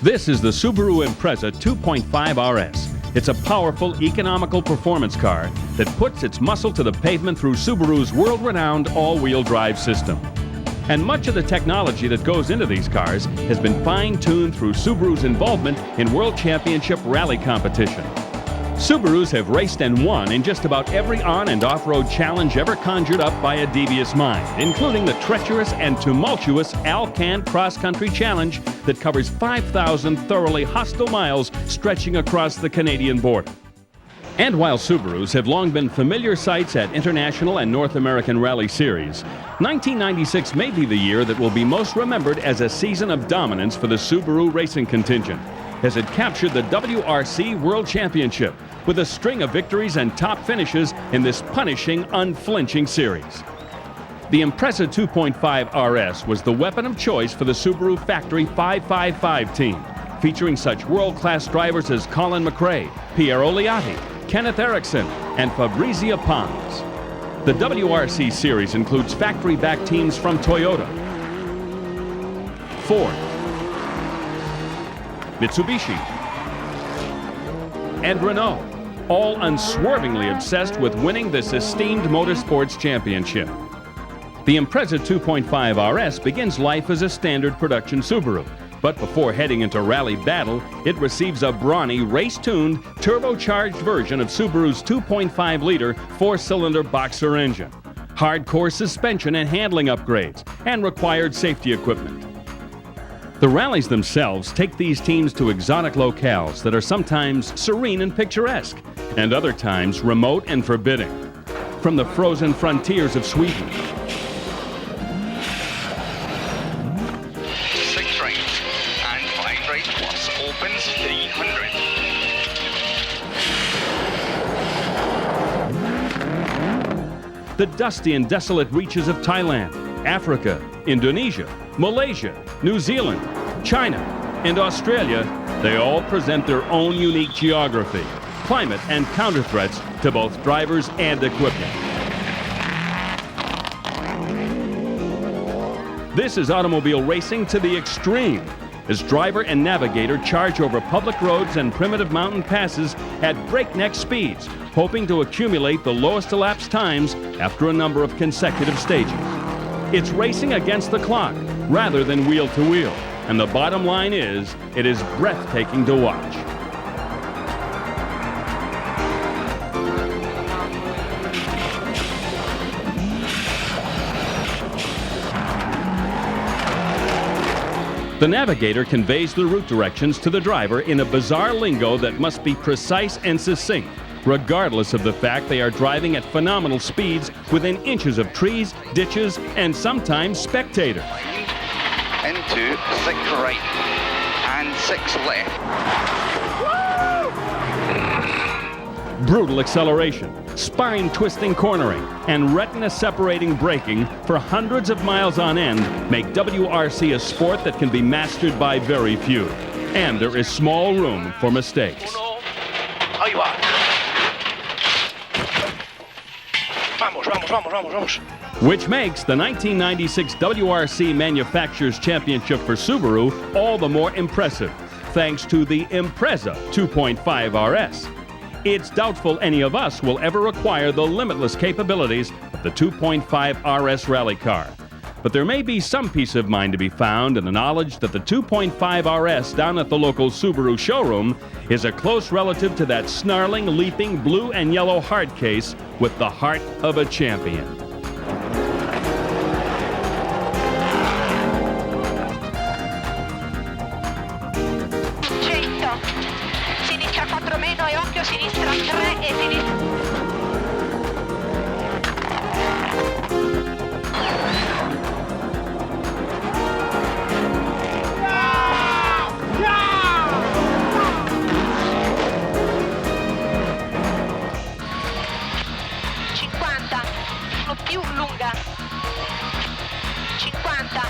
This is the Subaru Impreza 2.5 RS. It's a powerful, economical performance car that puts its muscle to the pavement through Subaru's world-renowned all-wheel drive system. And much of the technology that goes into these cars has been fine-tuned through Subaru's involvement in World Championship rally competition. Subarus have raced and won in just about every on- and off-road challenge ever conjured up by a devious mind, including the treacherous and tumultuous Alcan Cross-Country Challenge that covers 5,000 thoroughly hostile miles stretching across the Canadian border. And while Subarus have long been familiar sights at international and North American rally series, 1996 may be the year that will be most remembered as a season of dominance for the Subaru racing contingent, as it captured the WRC World Championship with a string of victories and top finishes in this punishing, unflinching series. The Impreza 2.5 RS was the weapon of choice for the Subaru Factory 555 team, featuring such world-class drivers as Colin McRae, Piero Liatti, Kenneth Eriksson, and Fabrizia Pons. The WRC series includes factory-backed teams from Toyota, Ford, Mitsubishi, and Renault, all unswervingly obsessed with winning this esteemed motorsports championship. The Impreza 2.5 RS begins life as a standard production Subaru, but before heading into rally battle, it receives a brawny, race-tuned, turbocharged version of Subaru's 2.5-liter four-cylinder boxer engine, hardcore suspension and handling upgrades, and required safety equipment. The rallies themselves take these teams to exotic locales that are sometimes serene and picturesque, and other times remote and forbidding. From the frozen frontiers of Sweden, 6 race and 5 race plus opens 300. the dusty and desolate reaches of Thailand, Africa, Indonesia, Malaysia, New Zealand, China, and Australia, they all present their own unique geography, climate, and counter-threats to both drivers and equipment. This is automobile racing to the extreme, as driver and navigator charge over public roads and primitive mountain passes at breakneck speeds, hoping to accumulate the lowest elapsed times after a number of consecutive stages. It's racing against the clock rather than wheel to wheel, and the bottom line is, it is breathtaking to watch. The navigator conveys the route directions to the driver in a bizarre lingo that must be precise and succinct, regardless of the fact they are driving at phenomenal speeds within inches of trees, ditches, and sometimes spectators. Into 6 right and 6 left. Brutal acceleration, spine-twisting cornering, and retina-separating braking for hundreds of miles on end make WRC a sport that can be mastered by very few. And there is small room for mistakes. Ahí va. Vamos. Which makes the 1996 WRC Manufacturers Championship for Subaru all the more impressive, thanks to the Impreza 2.5 RS. It's doubtful any of us will ever acquire the limitless capabilities of the 2.5 RS rally car. But there may be some peace of mind to be found in the knowledge that the 2.5 RS down at the local Subaru showroom is a close relative to that snarling, leaping blue and yellow hard case with the heart of a champion. Sinistra 4 meno e occhio, sinistra 3 e sinistra. Più lunga 50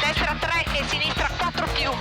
destra 3 e sinistra 4 più.